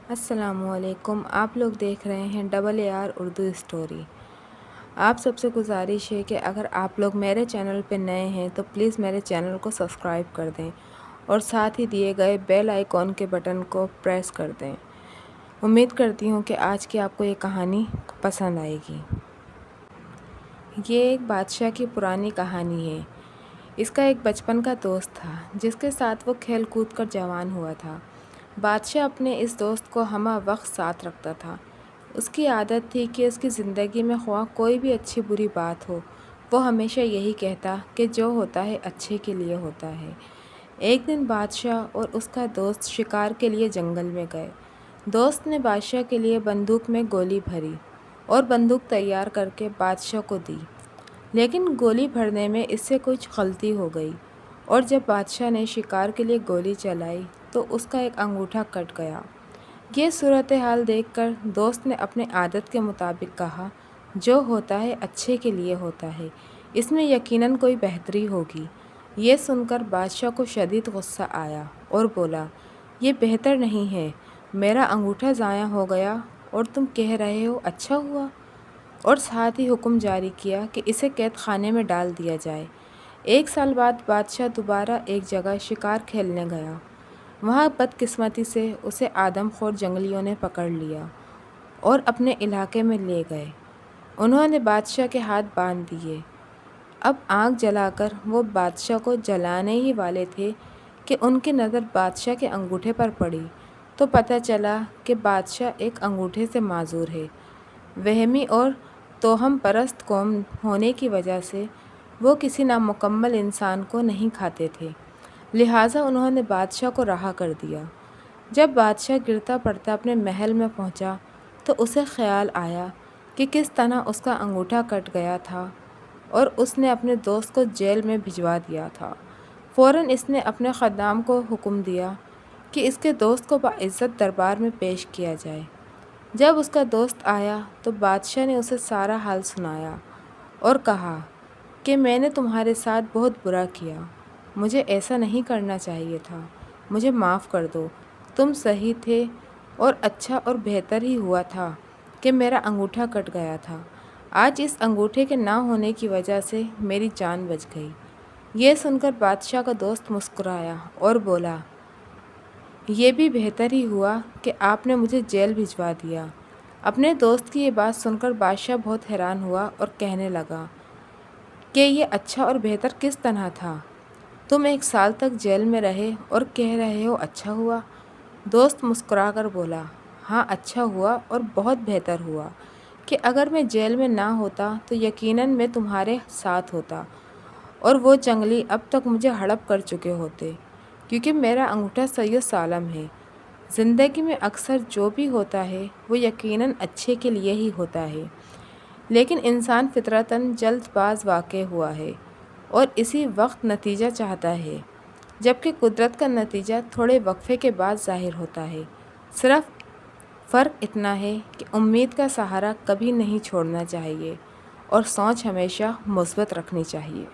السلام علیکم۔ آپ لوگ دیکھ رہے ہیں AAR اردو اسٹوری۔ آپ سب سے گزارش ہے کہ اگر آپ لوگ میرے چینل پہ نئے ہیں تو پلیز میرے چینل کو سبسکرائب کر دیں اور ساتھ ہی دیے گئے بیل آئیکن کے بٹن کو پریس کر دیں۔ امید کرتی ہوں کہ آج کی آپ کو یہ کہانی پسند آئے گی۔ یہ ایک بادشاہ کی پرانی کہانی ہے۔ اس کا ایک بچپن کا دوست تھا جس کے ساتھ وہ کھیل کود کر جوان ہوا تھا۔ بادشاہ اپنے اس دوست کو ہمہ وقت ساتھ رکھتا تھا۔ اس کی عادت تھی کہ اس کی زندگی میں خواہ کوئی بھی اچھی بری بات ہو، وہ ہمیشہ یہی کہتا کہ جو ہوتا ہے اچھے کے لیے ہوتا ہے۔ ایک دن بادشاہ اور اس کا دوست شکار کے لیے جنگل میں گئے۔ دوست نے بادشاہ کے لیے بندوق میں گولی بھری اور بندوق تیار کر کے بادشاہ کو دی، لیکن گولی بھرنے میں اس سے کچھ غلطی ہو گئی اور جب بادشاہ نے شکار کے لیے گولی چلائی تو اس کا ایک انگوٹھا کٹ گیا۔ یہ صورتحال دیکھ کر دوست نے اپنے عادت کے مطابق کہا، جو ہوتا ہے اچھے کے لیے ہوتا ہے، اس میں یقیناً کوئی بہتری ہوگی۔ یہ سن کر بادشاہ کو شدید غصہ آیا اور بولا، یہ بہتر نہیں ہے، میرا انگوٹھا ضائع ہو گیا اور تم کہہ رہے ہو اچھا ہوا؟ اور ساتھ ہی حکم جاری کیا کہ اسے قید خانے میں ڈال دیا جائے۔ ایک سال بعد بادشاہ دوبارہ ایک جگہ شکار کھیلنے گیا۔ وہاں بدقسمتی سے اسے آدم خور جنگلیوں نے پکڑ لیا اور اپنے علاقے میں لے گئے۔ انہوں نے بادشاہ کے ہاتھ باندھ دیے۔ اب آگ جلا کر وہ بادشاہ کو جلانے ہی والے تھے کہ ان کی نظر بادشاہ کے انگوٹھے پر پڑی تو پتہ چلا کہ بادشاہ ایک انگوٹھے سے معذور ہے۔ وہمی اور توہم پرست قوم ہونے کی وجہ سے وہ کسی نامکمل انسان کو نہیں کھاتے تھے، لہٰذا انہوں نے بادشاہ کو رہا کر دیا۔ جب بادشاہ گرتا پڑتا اپنے محل میں پہنچا تو اسے خیال آیا کہ کس طرح اس کا انگوٹھا کٹ گیا تھا اور اس نے اپنے دوست کو جیل میں بھجوا دیا تھا۔ فوراً اس نے اپنے خدام کو حکم دیا کہ اس کے دوست کو باعزت دربار میں پیش کیا جائے۔ جب اس کا دوست آیا تو بادشاہ نے اسے سارا حال سنایا اور کہا کہ میں نے تمہارے ساتھ بہت برا کیا، مجھے ایسا نہیں کرنا چاہیے تھا، مجھے معاف کر دو، تم صحیح تھے اور اچھا اور بہتر ہی ہوا تھا کہ میرا انگوٹھا کٹ گیا تھا۔ آج اس انگوٹھے کے نہ ہونے کی وجہ سے میری جان بچ گئی۔ یہ سن کر بادشاہ کا دوست مسکرایا اور بولا، یہ بھی بہتر ہی ہوا کہ آپ نے مجھے جیل بھجوا دیا۔ اپنے دوست کی یہ بات سن کر بادشاہ بہت حیران ہوا اور کہنے لگا کہ یہ اچھا اور بہتر کس طرح تھا؟ تم ایک سال تک جیل میں رہے اور کہہ رہے ہو اچھا ہوا؟ دوست مسکرا کر بولا، ہاں اچھا ہوا اور بہت بہتر ہوا کہ اگر میں جیل میں نہ ہوتا تو یقیناً میں تمہارے ساتھ ہوتا اور وہ جنگلی اب تک مجھے ہڑپ کر چکے ہوتے، کیونکہ میرا انگوٹھا صحیح و سالم ہے۔ زندگی میں اکثر جو بھی ہوتا ہے وہ یقیناً اچھے کے لیے ہی ہوتا ہے، لیکن انسان فطرتاً جلد باز واقع ہوا ہے اور اسی وقت نتیجہ چاہتا ہے، جبکہ قدرت کا نتیجہ تھوڑے وقفے کے بعد ظاہر ہوتا ہے۔ صرف فرق اتنا ہے کہ امید کا سہارا کبھی نہیں چھوڑنا چاہیے اور سوچ ہمیشہ مثبت رکھنی چاہیے۔